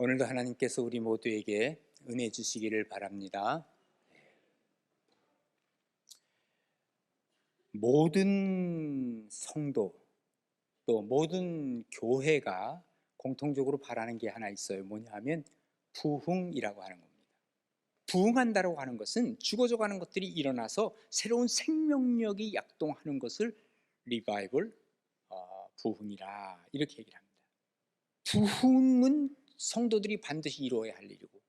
오늘도 하나님께서 우리 모두에게 은혜 주시기를 바랍니다. 모든 성도 또 모든 교회가 공통적으로 바라는 게 하나 있어요. 뭐냐 하면 부흥이라고 하는 겁니다. 부흥한다고 하는 것은 죽어져가는 것들이 일어나서 새로운 생명력이 약동하는 것을 리바이벌, 부흥이라 이렇게 얘기를 합니다. 부흥은 성도들이 반드시 이루어야 할 일이고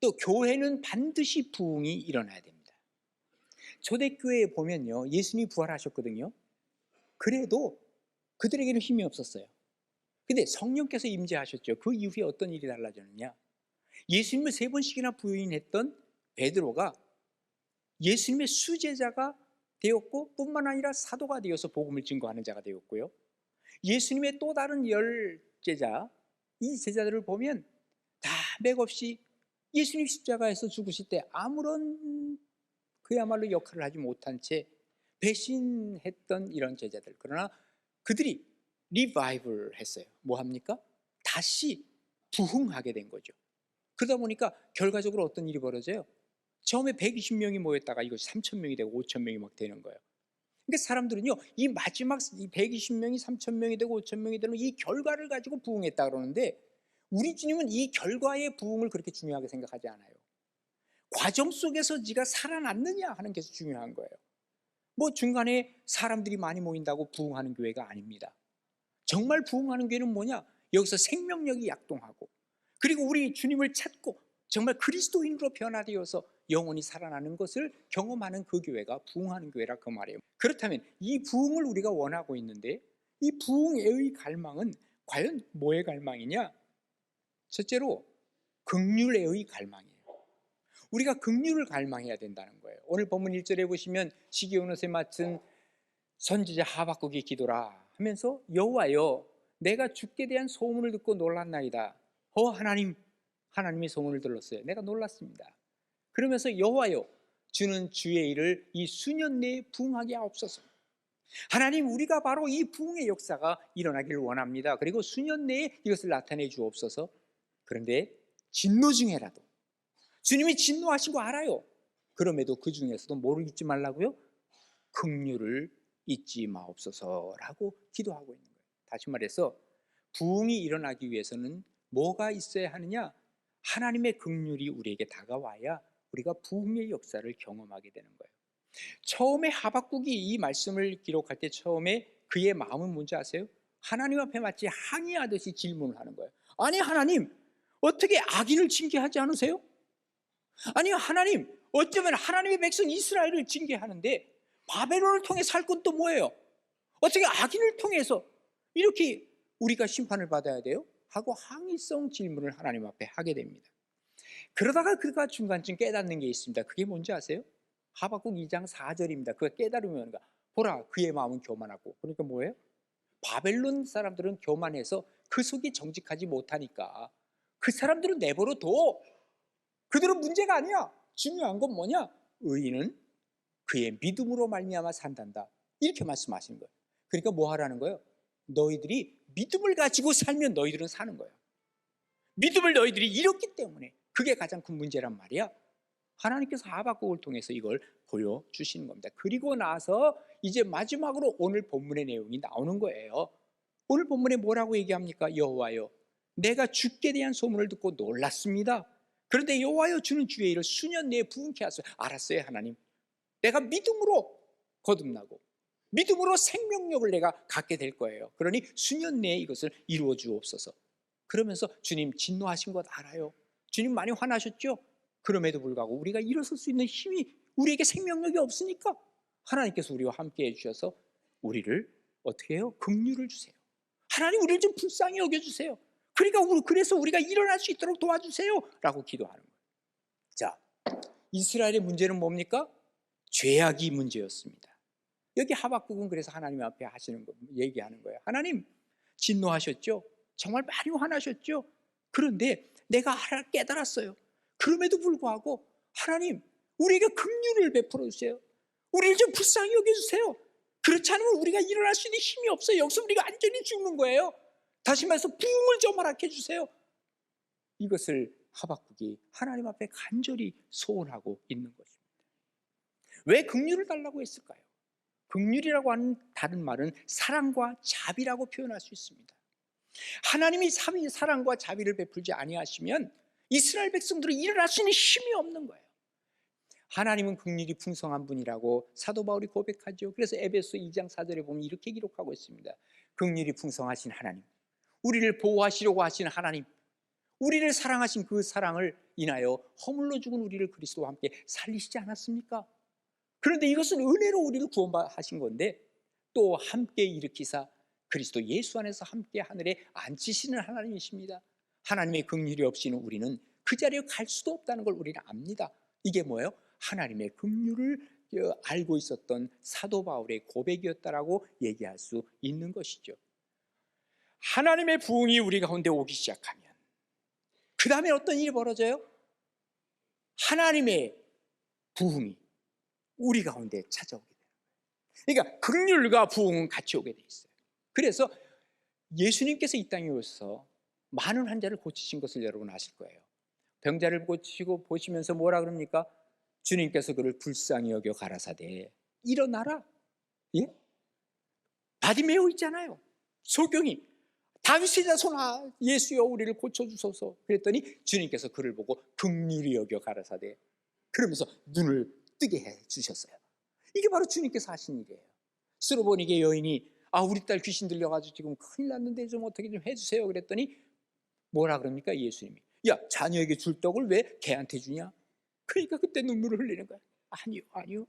또 교회는 반드시 부흥이 일어나야 됩니다. 초대교회에 보면요, 예수님이 부활하셨거든요. 그래도 그들에게는 힘이 없었어요. 근데 성령께서 임재하셨죠. 그 이후에 어떤 일이 달라졌느냐, 예수님을 3번씩이나 부인했던 베드로가 예수님의 수제자가 되었고 뿐만 아니라 사도가 되어서 복음을 증거하는 자가 되었고요, 예수님의 또 다른 10제자, 이 제자들을 보면 다 맥없이 예수님 십자가에서 죽으실 때 아무런 그야말로 역할을 하지 못한 채 배신했던 이런 제자들. 그러나 그들이 리바이벌 했어요. 뭐 합니까? 다시 부흥하게 된 거죠. 그러다 보니까 결과적으로 어떤 일이 벌어져요? 처음에 120명이 모였다가 이것이 3,000명이 되고 5,000명이 막 되는 거예요. 그러니까 사람들은요, 이 마지막 120명이 3,000명이 되고 5,000명이 되는 이 결과를 가지고 부흥했다 그러는데, 우리 주님은 이 결과의 부흥을 그렇게 중요하게 생각하지 않아요. 과정 속에서 네가 살아났느냐 하는 게 중요한 거예요. 뭐 중간에 사람들이 많이 모인다고 부흥하는 교회가 아닙니다. 정말 부흥하는 교회는 뭐냐? 여기서 생명력이 약동하고, 그리고 우리 주님을 찾고 정말 그리스도인으로 변화되어서 영원히 살아나는 것을 경험하는 그 교회가 부흥하는 교회라 그 말이에요. 그렇다면 이 부흥을 우리가 원하고 있는데, 이 부흥의 갈망은 과연 뭐의 갈망이냐? 첫째로 긍휼의 갈망이에요. 우리가 긍휼을 갈망해야 된다는 거예요. 오늘 본문 1절에 보시면 시기온옷에 맡은 선지자 하박국이 기도라 하면서, 여호와여, 내가 주께 대한 소문을 듣고 놀랐나이다. 하나님의 소문을 들었어요. 내가 놀랐습니다. 그러면서 여호와여, 주는 주의 일을 이 수년 내에 부흥하게 하옵소서. 하나님, 우리가 바로 이 부흥의 역사가 일어나기를 원합니다. 그리고 수년 내에 이것을 나타내 주옵소서. 그런데 진노 중에라도, 주님이 진노하신 거 알아요. 그럼에도 그 중에서도 뭐를 잊지 말라고요? 긍휼을 잊지 마옵소서라고 기도하고 있는 거예요. 다시 말해서 부흥이 일어나기 위해서는 뭐가 있어야 하느냐? 하나님의 긍휼이 우리에게 다가와야 우리가 부흥의 역사를 경험하게 되는 거예요. 처음에 하박국이 이 말씀을 기록할 때 처음에 그의 마음은 뭔지 아세요? 하나님 앞에 마치 항의하듯이 질문을 하는 거예요. 아니 하나님, 어떻게 악인을 징계하지 않으세요? 아니 하나님, 어쩌면 하나님의 백성 이스라엘을 징계하는데 바벨론을 통해 살 건 또 뭐예요? 어떻게 악인을 통해서 이렇게 우리가 심판을 받아야 돼요? 하고 항의성 질문을 하나님 앞에 하게 됩니다. 그러다가 그가 중간쯤 깨닫는 게 있습니다. 그게 뭔지 아세요? 하박국 2장 4절입니다. 그가 깨달으면 보라, 그의 마음은 교만하고. 그러니까 뭐예요? 바벨론 사람들은 교만해서 그 속이 정직하지 못하니까 그 사람들은 내버려 둬. 그들은 문제가 아니야. 중요한 건 뭐냐? 의인은 그의 믿음으로 말미암아 산단다. 이렇게 말씀하시는 거예요. 그러니까 뭐 하라는 거예요? 너희들이 믿음을 가지고 살면 너희들은 사는 거예요. 믿음을 너희들이 잃었기 때문에 그게 가장 큰 문제란 말이야. 하나님께서 하박국을 통해서 이걸 보여주시는 겁니다. 그리고 나서 이제 마지막으로 오늘 본문의 내용이 나오는 거예요. 오늘 본문에 뭐라고 얘기합니까? 여호와여, 내가 주께 대한 소문을 듣고 놀랐습니다. 그런데 여호와여, 주는 주의 일을 수년 내에 부흥케 하소서. 알았어요 하나님, 내가 믿음으로 거듭나고 믿음으로 생명력을 내가 갖게 될 거예요. 그러니 수년 내에 이것을 이루어 주옵소서. 그러면서 주님 진노하신 것 알아요. 주님 많이 화나셨죠? 그럼에도 불구하고 우리가 일어설 수 있는 힘이, 우리에게 생명력이 없으니까 하나님께서 우리와 함께 해주셔서 우리를 어떻게 해요? 긍휼을 주세요. 하나님, 우리를 좀 불쌍히 여겨주세요. 그래서 우리가 일어날 수 있도록 도와주세요 라고 기도하는 거예요. 자, 이스라엘의 문제는 뭡니까? 죄악이 문제였습니다. 여기 하박국은 그래서 하나님 앞에 얘기하는 거예요. 하나님, 진노하셨죠? 정말 많이 화나셨죠? 그런데 내가 깨달았어요. 그럼에도 불구하고 하나님, 우리에게 긍휼을 베풀어 주세요. 우리를 좀 불쌍히 여겨주세요. 그렇지 않으면 우리가 일어날 수 있는 힘이 없어요. 여기서 우리가 완전히 죽는 거예요. 다시 말해서 부흥을 좀 허락해 주세요. 이것을 하박국이 하나님 앞에 간절히 소원하고 있는 것입니다. 왜 긍휼을 달라고 했을까요? 긍휼이라고 하는 다른 말은 사랑과 자비라고 표현할 수 있습니다. 하나님이 사랑과 자비를 베풀지 아니하시면 이스라엘 백성들은 일어날 수 있는 힘이 없는 거예요. 하나님은 긍휼이 풍성한 분이라고 사도 바울이 고백하죠. 그래서 에베소 2장 4절에 보면 이렇게 기록하고 있습니다. 긍휼이 풍성하신 하나님, 우리를 보호하시려고 하신 하나님, 우리를 사랑하신 그 사랑을 인하여 허물로 죽은 우리를 그리스도와 함께 살리시지 않았습니까? 그런데 이것은 은혜로 우리를 구원하신 건데 또 함께 일으키사 그리스도 예수 안에서 함께 하늘에 앉히시는 하나님이십니다. 하나님의 긍휼이 없이는 우리는 그 자리에 갈 수도 없다는 걸 우리는 압니다. 이게 뭐예요? 하나님의 긍휼을 알고 있었던 사도 바울의 고백이었다라고 얘기할 수 있는 것이죠. 하나님의 부흥이 우리 가운데 오기 시작하면 그 다음에 어떤 일이 벌어져요? 하나님의 부흥이 우리 가운데 찾아오게 돼요. 그러니까 긍휼과 부흥은 같이 오게 돼 있어요. 그래서 예수님께서 이 땅에 오셔서 많은 환자를 고치신 것을 여러분 아실 거예요. 병자를 고치고 보시면서 뭐라 그럽니까? 주님께서 그를 불쌍히 여겨 가라사대 일어나라. 예? 바디메오 있잖아요. 소경이 다윗의 자손아 예수여 우리를 고쳐주소서 그랬더니 주님께서 그를 보고 긍휼히 여겨 가라사대 그러면서 눈을 뜨게 해주셨어요. 이게 바로 주님께서 하신 일이에요. 스로보니게 여인이 우리 딸 귀신 들려가지고 지금 큰일 났는데 좀 어떻게 좀 해주세요 그랬더니 뭐라 그럽니까? 예수님이 야 자녀에게 줄 떡을 왜 걔한테 주냐? 그러니까 그때 눈물을 흘리는 거야. 아니요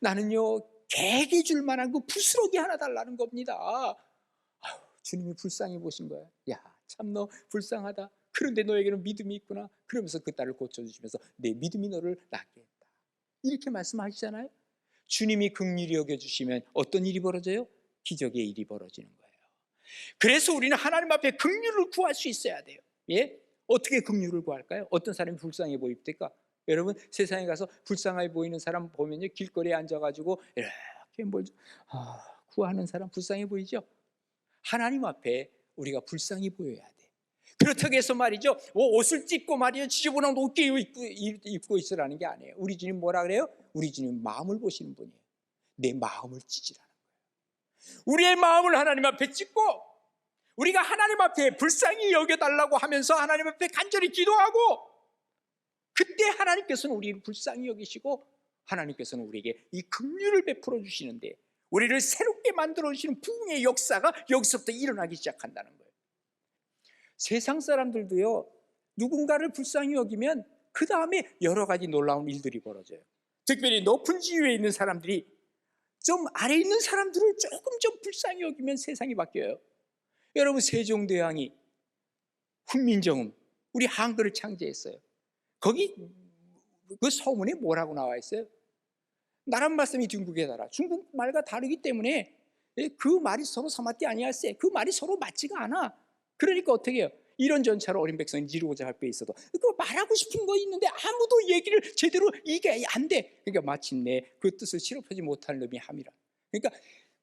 나는요 개에게 줄 만한 그 부스러기 하나 달라는 겁니다. 주님이 불쌍히 보신 거야. 야 참 너 불쌍하다. 그런데 너에게는 믿음이 있구나. 그러면서 그 딸을 고쳐주시면서 내 믿음이 너를 낫게 했다. 이렇게 말씀하시잖아요. 주님이 긍휼히 여겨주시면 어떤 일이 벌어져요? 기적의 일이 벌어지는 거예요. 그래서 우리는 하나님 앞에 긍휼을 구할 수 있어야 돼요. 예? 어떻게 긍휼을 구할까요? 어떤 사람이 불쌍해 보입니까? 여러분 세상에 가서 불쌍해 보이는 사람 보면요 길거리에 앉아가지고 이렇게 뭘 구하는 사람 불쌍해 보이죠? 하나님 앞에 우리가 불쌍히 보여야 돼. 그렇다고 해서 말이죠 옷을 찢고 말이죠 지저분한 옷 입고 있으라는 게 아니에요. 우리 주님 뭐라 그래요? 우리 주님 마음을 보시는 분이에요. 내 마음을 찢으라는 거예요. 우리의 마음을 하나님 앞에 찢고 우리가 하나님 앞에 불쌍히 여겨달라고 하면서 하나님 앞에 간절히 기도하고 그때 하나님께서는 우리를 불쌍히 여기시고 하나님께서는 우리에게 이 긍휼을 베풀어 주시는데 우리를 새롭게 만들어 주시는 부흥의 역사가 여기서부터 일어나기 시작한다는 거예요. 세상 사람들도요 누군가를 불쌍히 여기면 그 다음에 여러 가지 놀라운 일들이 벌어져요. 특별히 높은 지위에 있는 사람들이 좀 아래 있는 사람들을 조금 좀 불쌍히 여기면 세상이 바뀌어요. 여러분 세종대왕이 훈민정음 우리 한글을 창제했어요. 거기 그 서문에 뭐라고 나와 있어요? 나란 말씀이 중국에 달아. 중국말과 다르기 때문에 그 말이 서로 서맞지 아니할세. 그 말이 서로 맞지가 않아. 그러니까 어떻게 해요? 이런 전차로 어린 백성이 이루고자 할 때 있어도 그 말하고 싶은 거 있는데 아무도 얘기를 제대로 이게 안 돼. 그러니까 마침내 그 뜻을 실업하지 못할 놈이 함이라. 그러니까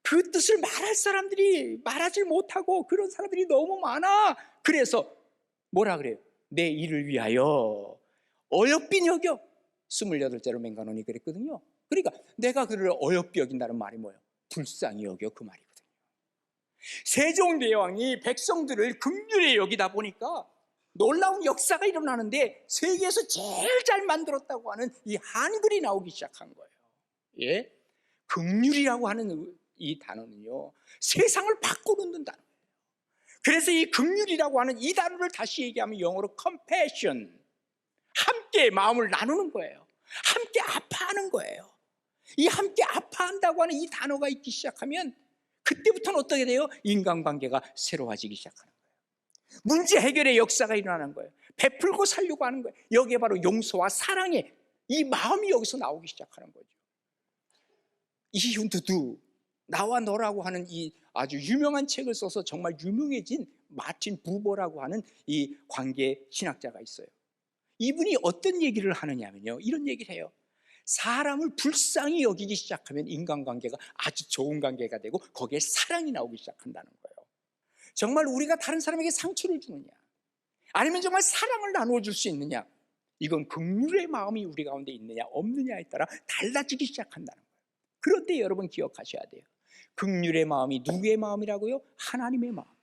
그 뜻을 말할 사람들이 말하지 못하고 그런 사람들이 너무 많아. 그래서 뭐라 그래요? 내 일을 위하여 어여삐 여겨 28자로 맹간원이 그랬거든요. 그러니까 내가 그를 어여삐 여긴다는 말이 뭐예요? 불쌍히 여겨 그 말이거든요. 세종대왕이 백성들을 긍휼히 여기다 보니까 놀라운 역사가 일어나는데 세계에서 제일 잘 만들었다고 하는 이 한글이 나오기 시작한 거예요. 예? 긍휼이라고 하는 이 단어는요 세상을 바꿔놓는 단어예요. 그래서 이 긍휼이라고 하는 이 단어를 다시 얘기하면 영어로 compassion, 함께 마음을 나누는 거예요. 함께 아파하는 거예요. 이 함께 아파한다고 하는 이 단어가 있기 시작하면 그때부터는 어떻게 돼요? 인간관계가 새로워지기 시작하는 거예요. 문제 해결의 역사가 일어나는 거예요. 베풀고 살려고 하는 거예요. 여기에 바로 용서와 사랑의 이 마음이 여기서 나오기 시작하는 거죠. 이윤두두 나와 너라고 하는 이 아주 유명한 책을 써서 정말 유명해진 마틴 부버라고 하는 이 관계 신학자가 있어요. 이분이 어떤 얘기를 하느냐면요 이런 얘기를 해요. 사람을 불쌍히 여기기 시작하면 인간관계가 아주 좋은 관계가 되고 거기에 사랑이 나오기 시작한다는 거예요. 정말 우리가 다른 사람에게 상처를 주느냐 아니면 정말 사랑을 나누어줄 수 있느냐? 이건 긍휼의 마음이 우리 가운데 있느냐 없느냐에 따라 달라지기 시작한다는 거예요. 그런데 여러분 기억하셔야 돼요. 긍휼의 마음이 누구의 마음이라고요? 하나님의 마음이에요.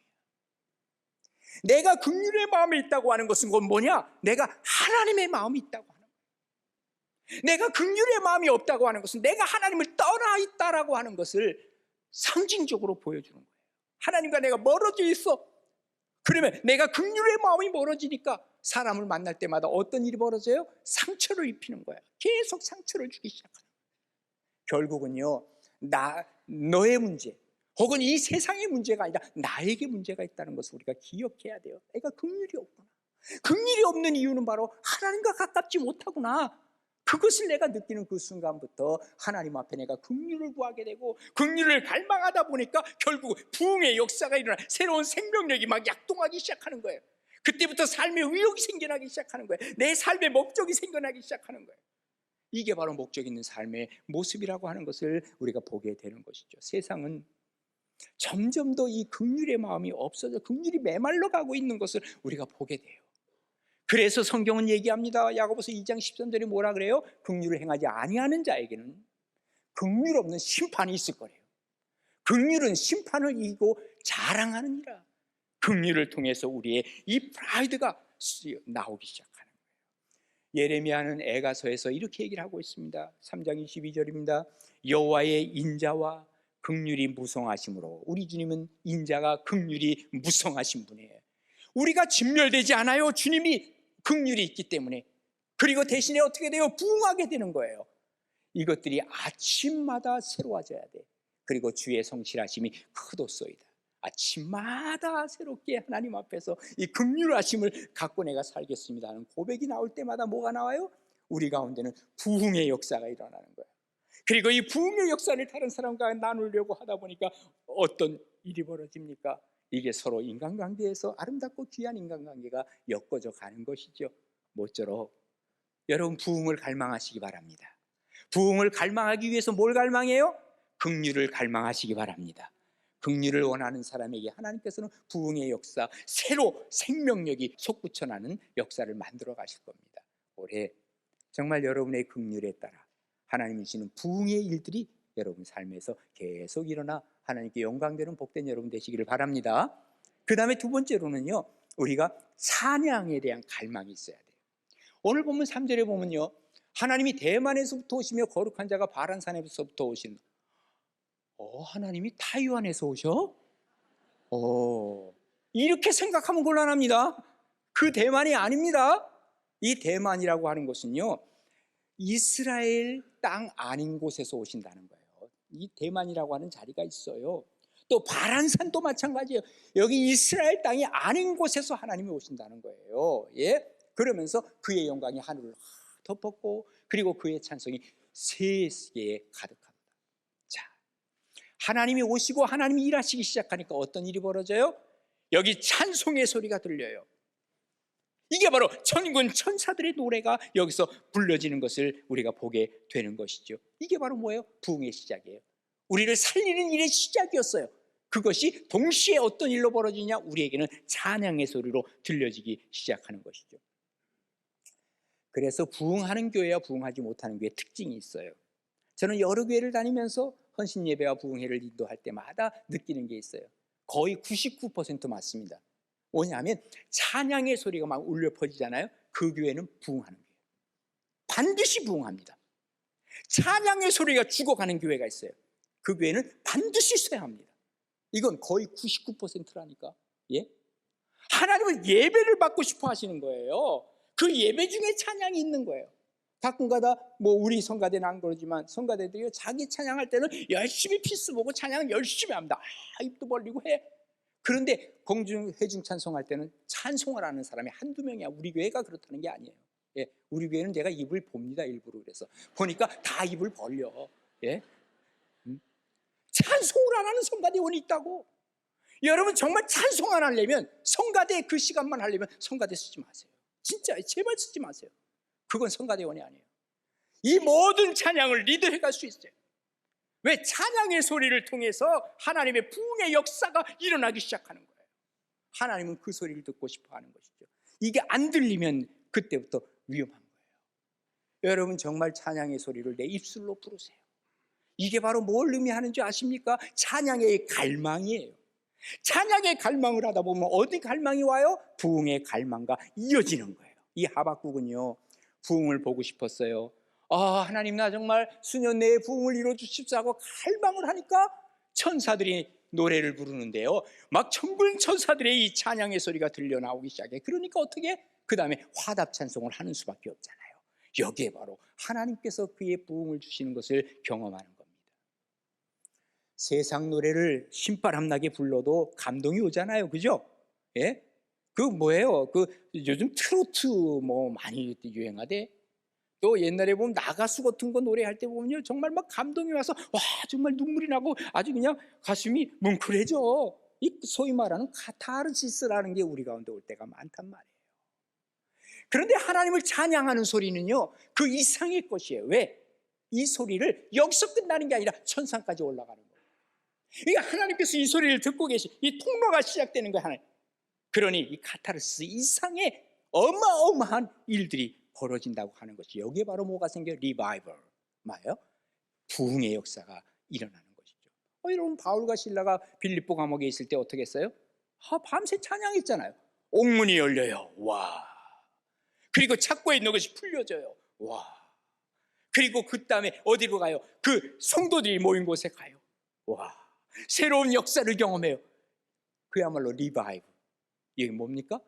내가 긍휼의 마음이 있다고 하는 것은 그건 뭐냐? 내가 하나님의 마음이 있다고 하는 거예요. 내가 긍휼의 마음이 없다고 하는 것은 내가 하나님을 떠나 있다라고 하는 것을 상징적으로 보여주는 거예요. 하나님과 내가 멀어져 있어. 그러면 내가 긍휼의 마음이 멀어지니까 사람을 만날 때마다 어떤 일이 벌어져요? 상처를 입히는 거예요. 계속 상처를 주기 시작하는 거예요. 결국은요, 너의 문제 혹은 이 세상의 문제가 아니라 나에게 문제가 있다는 것을 우리가 기억해야 돼요. 내가 긍휼이 없구나. 긍휼이 없는 이유는 바로 하나님과 가깝지 못하구나. 그것을 내가 느끼는 그 순간부터 하나님 앞에 내가 긍휼을 구하게 되고 긍휼을 갈망하다 보니까 결국 부흥의 역사가 일어나 새로운 생명력이 막 약동하기 시작하는 거예요. 그때부터 삶의 의욕이 생겨나기 시작하는 거예요. 내 삶의 목적이 생겨나기 시작하는 거예요. 이게 바로 목적 있는 삶의 모습이라고 하는 것을 우리가 보게 되는 것이죠. 세상은 점점 더 이 긍휼의 마음이 없어져 긍휼이 메말라 가고 있는 것을 우리가 보게 돼요. 그래서 성경은 얘기합니다. 야고보서 2장 13절에 뭐라 그래요? 긍휼을 행하지 아니하는 자에게는 긍휼 없는 심판이 있을 거래요. 긍휼은 심판을 이기고 자랑하느니라. 긍휼을 통해서 우리의 이 프라이드가 나오기 시작하는 거예요. 예레미야는 애가서에서 이렇게 얘기를 하고 있습니다. 3장 22절입니다. 여호와의 인자와 긍휼이 무성하심으로, 우리 주님은 인자가 긍휼이 무성하신 분이에요. 우리가 진멸되지 않아요. 주님이 긍휼이 있기 때문에. 그리고 대신에 어떻게 돼요? 부흥하게 되는 거예요. 이것들이 아침마다 새로워져야 돼. 그리고 주의 성실하심이 크도소이다. 아침마다 새롭게 하나님 앞에서 이 긍휼하심을 갖고 내가 살겠습니다 하는 고백이 나올 때마다 뭐가 나와요? 우리 가운데는 부흥의 역사가 일어나는 거예요. 그리고 이 부흥의 역사를 다른 사람과 나누려고 하다 보니까 어떤 일이 벌어집니까? 이게 서로 인간관계에서 아름답고 귀한 인간관계가 엮어져 가는 것이죠. 모쪼록 여러분 부흥을 갈망하시기 바랍니다. 부흥을 갈망하기 위해서 뭘 갈망해요? 긍휼을 갈망하시기 바랍니다. 긍휼을 원하는 사람에게 하나님께서는 부흥의 역사, 새로 생명력이 솟구쳐나는 역사를 만들어 가실 겁니다. 올해 정말 여러분의 긍휼에 따라 하나님이 주시는 부흥의 일들이 여러분 삶에서 계속 일어나 하나님께 영광되는 복된 여러분 되시기를 바랍니다. 그 다음에 두 번째로는요, 우리가 찬양에 대한 갈망이 있어야 돼요. 오늘 본문 3절에 보면요, 하나님이 대만에서부터 오시며 거룩한 자가 바란산에서부터 오신. 하나님이 타이완에서 오셔? 이렇게 생각하면 곤란합니다. 그 대만이 아닙니다. 이 대만이라고 하는 것은요, 이스라엘 땅 아닌 곳에서 오신다는 거예요. 이 대만이라고 하는 자리가 있어요. 또 바란산도 마찬가지예요. 여기 이스라엘 땅이 아닌 곳에서 하나님이 오신다는 거예요. 예? 그러면서 그의 영광이 하늘을 덮었고, 그리고 그의 찬송이 세계에 가득합니다. 자, 하나님이 오시고 하나님이 일하시기 시작하니까 어떤 일이 벌어져요? 여기 찬송의 소리가 들려요. 이게 바로 천군 천사들의 노래가 여기서 불려지는 것을 우리가 보게 되는 것이죠. 이게 바로 뭐예요? 부흥의 시작이에요. 우리를 살리는 일의 시작이었어요. 그것이 동시에 어떤 일로 벌어지냐? 우리에게는 찬양의 소리로 들려지기 시작하는 것이죠. 그래서 부흥하는 교회와 부흥하지 못하는 교회의 특징이 있어요. 저는 여러 교회를 다니면서 헌신 예배와 부흥회를 인도할 때마다 느끼는 게 있어요. 거의 99% 맞습니다. 뭐냐면 찬양의 소리가 막 울려 퍼지잖아요. 그 교회는 부흥하는 교회예요. 반드시 부흥합니다. 찬양의 소리가 죽어가는 교회가 있어요. 그 교회는 반드시 쇠합니다. 이건 거의 99%라니까. 예? 하나님은 예배를 받고 싶어 하시는 거예요. 그 예배 중에 찬양이 있는 거예요. 가끔가다 뭐 우리 성가대는 안 그러지만 성가대들이 자기 찬양할 때는 열심히 피스 보고 찬양 열심히 합니다. 입도 벌리고 해. 그런데 회중 찬송할 때는 찬송을 하는 사람이 한두 명이야. 우리 교회가 그렇다는 게 아니에요. 예, 우리 교회는 제가 입을 봅니다. 일부러. 그래서 보니까 다 입을 벌려. 예? 찬송을 안 하는 성가대원이 있다고. 여러분 정말 찬송 안 하려면 성가대 그 시간만 하려면 성가대 쓰지 마세요. 진짜 제발 쓰지 마세요. 그건 성가대원이 아니에요. 이 모든 찬양을 리드해 갈 수 있어요. 왜? 찬양의 소리를 통해서 하나님의 부흥의 역사가 일어나기 시작하는 거예요. 하나님은 그 소리를 듣고 싶어 하는 것이죠. 이게 안 들리면 그때부터 위험한 거예요. 여러분 정말 찬양의 소리를 내 입술로 부르세요. 이게 바로 뭘 의미하는지 아십니까? 찬양의 갈망이에요. 찬양의 갈망을 하다 보면 어디 갈망이 와요? 부흥의 갈망과 이어지는 거예요. 이 하박국은요, 부흥을 보고 싶었어요. 하나님, 나 정말 수년 내에 부흥을 이루어 주십사고 갈망을 하니까 천사들이 노래를 부르는데요, 막 천군 천사들의 이 찬양의 소리가 들려 나오기 시작해. 그러니까 어떻게? 그 다음에 화답 찬송을 하는 수밖에 없잖아요. 여기에 바로 하나님께서 그의 부흥을 주시는 것을 경험하는 겁니다. 세상 노래를 신바람나게 불러도 감동이 오잖아요, 그죠? 예? 그 뭐예요? 그 요즘 트로트 뭐 많이 유행하대. 또 옛날에 보면 나가수 같은 거 노래할 때 보면요, 정말 막 감동이 와서 와, 정말 눈물이 나고 아주 그냥 가슴이 뭉클해져. 이 소위 말하는 카타르시스라는 게 우리 가운데 올 때가 많단 말이에요. 그런데 하나님을 찬양하는 소리는요, 그 이상의 것이에요. 왜? 이 소리를 여기서 끝나는 게 아니라 천상까지 올라가는 거예요. 그러니까 하나님께서 이 소리를 듣고 계신 이 통로가 시작되는 거예요, 하나님. 그러니 이 카타르시스 이상의 어마어마한 일들이 벌어진다고 하는 것이, 여기에 바로 뭐가 생겨요? 리바이벌, 뭐예요? 부흥의 역사가 일어나는 것이죠. 여러분, 바울과 실라가 빌립보 감옥에 있을 때 어떻게 했어요? 밤새 찬양했잖아요. 옥문이 열려요. 와. 그리고 착고에 있는 것이 풀려져요. 와. 그리고 그 다음에 어디로 가요? 그 성도들이 모인 곳에 가요. 와. 새로운 역사를 경험해요. 그야말로 리바이브. 이게 뭡니까?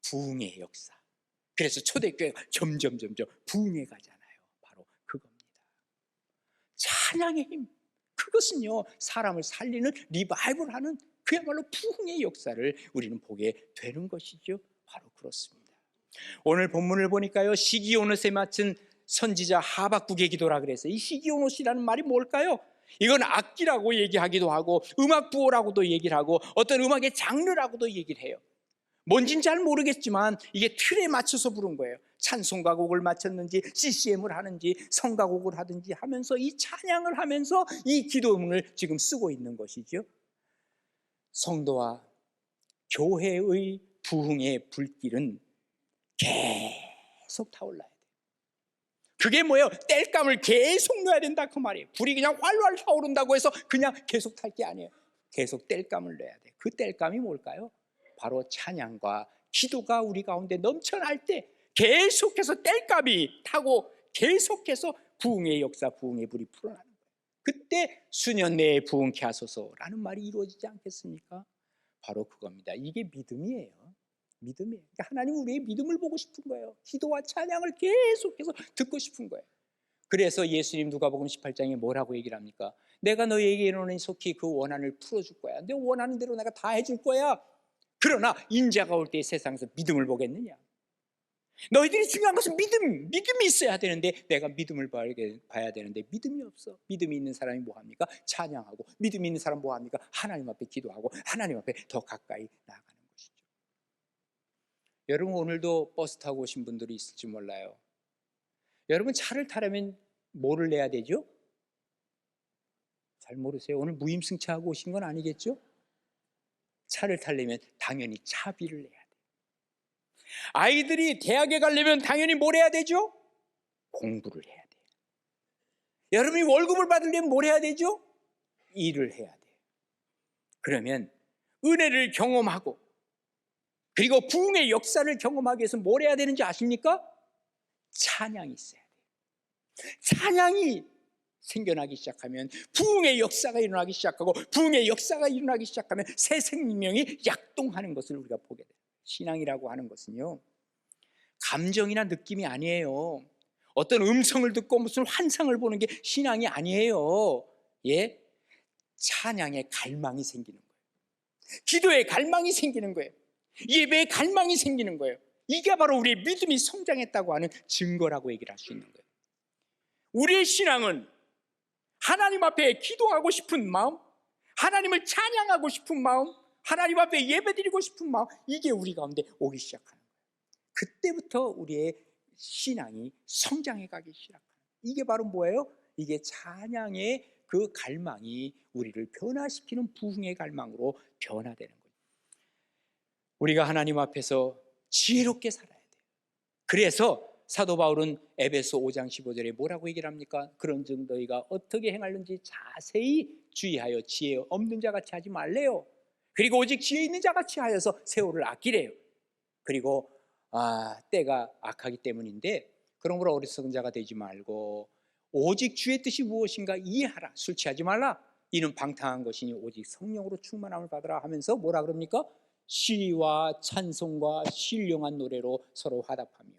부흥의 역사. 그래서 초대교회가 점점 부흥해 가잖아요. 바로 그겁니다. 찬양의 힘, 그것은요, 사람을 살리는, 리바이브하는 그야말로 부흥의 역사를 우리는 보게 되는 것이죠. 바로 그렇습니다. 오늘 본문을 보니까요, 시기오노스에 맞춘 선지자 하박국의 기도라 그래서, 이 시기오노스라는 말이 뭘까요? 이건 악기라고 얘기하기도 하고 음악 부호라고도 얘기를 하고 어떤 음악의 장르라고도 얘기를 해요. 뭔진 잘 모르겠지만 이게 틀에 맞춰서 부른 거예요. 찬송가곡을 맞췄는지 CCM을 하는지 성가곡을 하든지 하면서 이 찬양을 하면서 이 기도문을 지금 쓰고 있는 것이죠. 성도와 교회의 부흥의 불길은 계속 타올라야 돼요. 그게 뭐예요? 땔감을 계속 넣어야 된다 그 말이에요. 불이 그냥 활활 타오른다고 해서 그냥 계속 탈 게 아니에요. 계속 땔감을 넣어야 돼요. 그 땔감이 뭘까요? 바로 찬양과 기도가 우리 가운데 넘쳐날 때 계속해서 땔감이 타고 계속해서 부흥의 역사, 부흥의 불이 불어나는 거예요. 그때 수년 내에 부흥케 하소서라는 말이 이루어지지 않겠습니까? 바로 그겁니다. 이게 믿음이에요. 믿음이에요. 그러니까 하나님 우리의 믿음을 보고 싶은 거예요. 기도와 찬양을 계속해서 듣고 싶은 거예요. 그래서 예수님 누가복음 18장에 뭐라고 얘기를 합니까? 내가 너희에게 이르노니 속히 그 원한을 풀어줄 거야. 내 원하는 대로 내가 다 해줄 거야. 그러나 인자가 올 때 세상에서 믿음을 보겠느냐? 너희들이 중요한 것은 믿음이 있어야 되는데, 내가 믿음을 봐야 되는데 믿음이 없어. 믿음이 있는 사람이 뭐합니까? 찬양하고, 믿음이 있는 사람 뭐합니까? 하나님 앞에 기도하고 하나님 앞에 더 가까이 나아가는 것이죠. 여러분, 오늘도 버스 타고 오신 분들이 있을지 몰라요. 여러분, 차를 타려면 뭐를 내야 되죠? 잘 모르세요? 오늘 무임승차하고 오신 건 아니겠죠? 차를 타려면 당연히 차비를 내야 돼요. 아이들이 대학에 가려면 당연히 뭘 해야 되죠? 공부를 해야 돼요. 여러분이 월급을 받으려면 뭘 해야 되죠? 일을 해야 돼요. 그러면 은혜를 경험하고 그리고 부흥의 역사를 경험하기 위해서 뭘 해야 되는지 아십니까? 찬양이 있어야 돼요. 찬양이 생겨나기 시작하면 부흥의 역사가 일어나기 시작하고, 부흥의 역사가 일어나기 시작하면 새 생명이 약동하는 것을 우리가 보게 돼요. 신앙이라고 하는 것은요, 감정이나 느낌이 아니에요. 어떤 음성을 듣고 무슨 환상을 보는 게 신앙이 아니에요. 예? 찬양의 갈망이 생기는 거예요. 기도의 갈망이 생기는 거예요. 예배의 갈망이 생기는 거예요. 이게 바로 우리의 믿음이 성장했다고 하는 증거라고 얘기를 할 수 있는 거예요. 우리의 신앙은 하나님 앞에 기도하고 싶은 마음, 하나님을 찬양하고 싶은 마음, 하나님 앞에 예배드리고 싶은 마음, 이게 우리 가운데 오기 시작하는 거예요. 그때부터 우리의 신앙이 성장해 가기 시작하는 거예요. 이게 바로 뭐예요? 이게 찬양의 그 갈망이 우리를 변화시키는 부흥의 갈망으로 변화되는 거예요. 우리가 하나님 앞에서 지혜롭게 살아야 돼요. 그래서 사도 바울은 에베소 5장 15절에 뭐라고 얘기를 합니까? 그런즉 너희가 어떻게 행하는지 자세히 주의하여 지혜 없는 자같이 하지 말래요. 그리고 오직 지혜 있는 자같이 하여서 세월을 아끼래요. 그리고 때가 악하기 때문인데 그러므로 어리석은 자가 되지 말고 오직 주의 뜻이 무엇인가 이해하라. 술 취하지 말라. 이는 방탕한 것이니 오직 성령으로 충만함을 받으라 하면서 뭐라 그럽니까? 시와 찬송과 신령한 노래로 서로 화답하며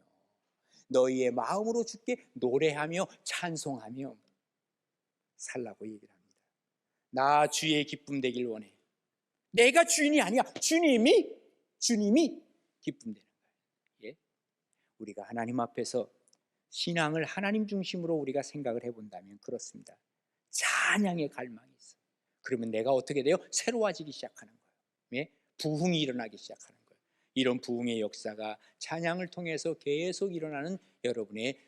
너희의 마음으로 주께 노래하며 찬송하며 살라고 얘기를 합니다. 나 주의 기쁨 되길 원해. 내가 주인이 아니야. 주님이 기쁨 되는 거예요. 예? 우리가 하나님 앞에서 신앙을 하나님 중심으로 우리가 생각을 해본다면 그렇습니다. 찬양의 갈망이 있어. 그러면 내가 어떻게 돼요? 새로워지기 시작하는 거예요. 예? 부흥이 일어나기 시작하는 거예요. 이런 부흥의 역사가 찬양을 통해서 계속 일어나는 여러분의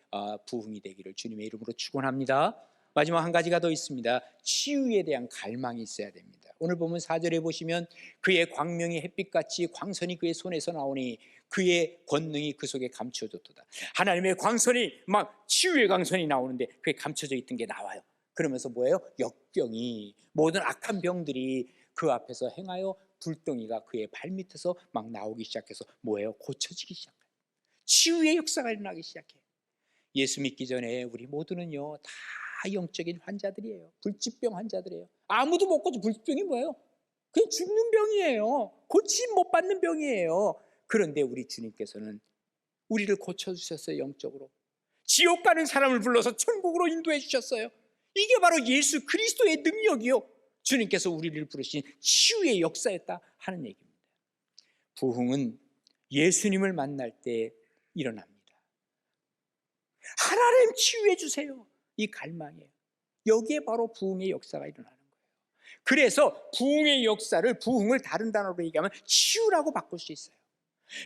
부흥이 되기를 주님의 이름으로 축원합니다. 마지막 한 가지가 더 있습니다. 치유에 대한 갈망이 있어야 됩니다. 오늘 보면 4절에 보시면 그의 광명이 햇빛같이 광선이 그의 손에서 나오니 그의 권능이 그 속에 감춰졌도다. 하나님의 광선이 막 치유의 광선이 나오는데 그게 감춰져 있던 게 나와요. 그러면서 뭐예요? 역병이 모든 악한 병들이 그 앞에서 행하여 불덩이가 그의 발밑에서 막 나오기 시작해서 뭐예요? 고쳐지기 시작해요. 치유의 역사가 일어나기 시작해요. 예수 믿기 전에 우리 모두는요 다 영적인 환자들이에요. 불치병 환자들이에요. 아무도 못 고쳐. 불치병이 뭐예요? 그냥 죽는 병이에요. 고침 못 받는 병이에요. 그런데 우리 주님께서는 우리를 고쳐주셨어요. 영적으로. 지옥 가는 사람을 불러서 천국으로 인도해 주셨어요. 이게 바로 예수 그리스도의 능력이요, 주님께서 우리를 부르신 치유의 역사였다 하는 얘기입니다. 부흥은 예수님을 만날 때 일어납니다. 하나님 치유해 주세요. 이 갈망이에요. 여기에 바로 부흥의 역사가 일어나는 거예요. 그래서 부흥을 다른 단어로 얘기하면 치유라고 바꿀 수 있어요.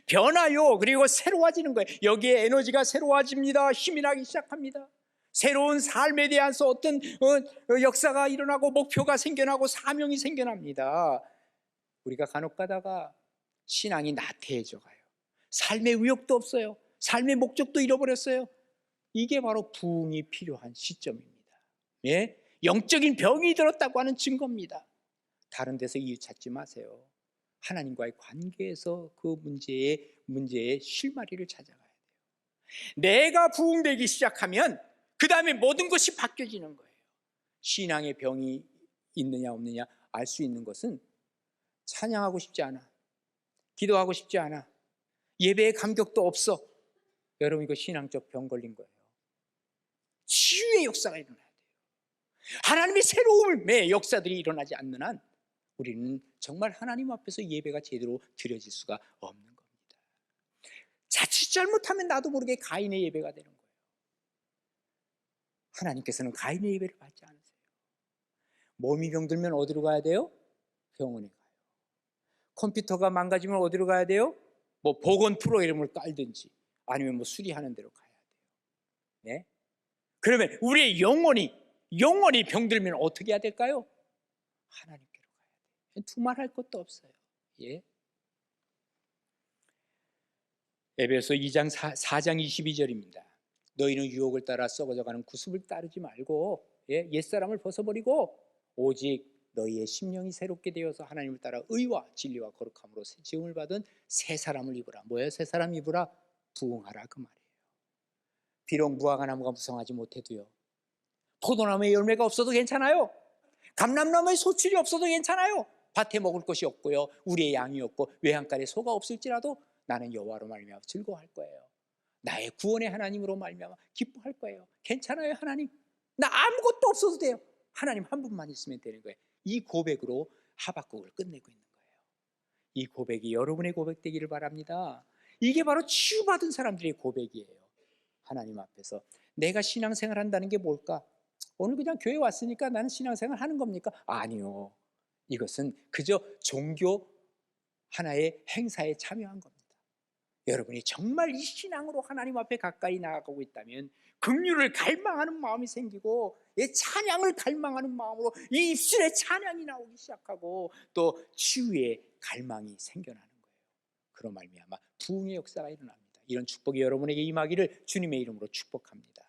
변화요, 그리고 새로워지는 거예요. 여기에 에너지가 새로워집니다. 힘이 나기 시작합니다. 새로운 삶에 대해서 어떤 역사가 일어나고 목표가 생겨나고 사명이 생겨납니다. 우리가 간혹 가다가 신앙이 나태해져 가요. 삶의 의욕도 없어요. 삶의 목적도 잃어버렸어요. 이게 바로 부흥이 필요한 시점입니다. 예? 영적인 병이 들었다고 하는 증거입니다. 다른 데서 이유 찾지 마세요. 하나님과의 관계에서 그 문제의 실마리를 찾아가야 돼요. 내가 부흥되기 시작하면 그 다음에 모든 것이 바뀌어지는 거예요. 신앙의 병이 있느냐 없느냐 알 수 있는 것은 찬양하고 싶지 않아, 기도하고 싶지 않아, 예배의 감격도 없어. 여러분, 이거 신앙적 병 걸린 거예요. 치유의 역사가 일어나야 돼요. 하나님의 새로움의 역사들이 일어나지 않는 한 우리는 정말 하나님 앞에서 예배가 제대로 드려질 수가 없는 겁니다. 자칫 잘못하면 나도 모르게 가인의 예배가 되는 거예요. 하나님께서는 가인의 예배를 받지 않으세요. 몸이 병들면 어디로 가야 돼요? 병원에 가요. 컴퓨터가 망가지면 어디로 가야 돼요? 뭐 보건 프로그램을 깔든지 아니면 뭐 수리하는 데로 가야 돼요. 네? 그러면 우리의 영혼이 병들면 어떻게 해야 될까요? 하나님께로 가야 돼요. 두말할 것도 없어요. 예? 에베소 2장 4장 22절입니다. 너희는 유혹을 따라 썩어져가는 구습을 따르지 말고 옛사람을 벗어버리고 오직 너희의 심령이 새롭게 되어서 하나님을 따라 의와 진리와 거룩함으로 새 지음을 받은 새 사람을 입으라. 뭐예요? 새 사람 입으라? 부흥하라, 그 말이에요. 비록 무화과 나무가 무성하지 못해도요, 포도나무에 열매가 없어도 괜찮아요. 감람나무에 소출이 없어도 괜찮아요. 밭에 먹을 것이 없고요, 우리의 양이 없고 외양간에 소가 없을지라도 나는 여호와로 말미암아 즐거워할 거예요. 나의 구원의 하나님으로 말미암아 기뻐할 거예요. 괜찮아요. 하나님, 나 아무것도 없어도 돼요. 하나님 한 분만 있으면 되는 거예요. 이 고백으로 하박국을 끝내고 있는 거예요. 이 고백이 여러분의 고백 되기를 바랍니다. 이게 바로 치유받은 사람들의 고백이에요. 하나님 앞에서 내가 신앙생활 한다는 게 뭘까? 오늘 그냥 교회 왔으니까 나는 신앙생활 하는 겁니까? 아니요. 이것은 그저 종교 하나의 행사에 참여한 겁니다. 여러분이 정말 이 신앙으로 하나님 앞에 가까이 나아가고 있다면 긍휼을 갈망하는 마음이 생기고 찬양을 갈망하는 마음으로 이 입술에 찬양이 나오기 시작하고 또 치유의 갈망이 생겨나는 거예요. 그런 말미암아 부흥의 역사가 일어납니다. 이런 축복이 여러분에게 임하기를 주님의 이름으로 축복합니다.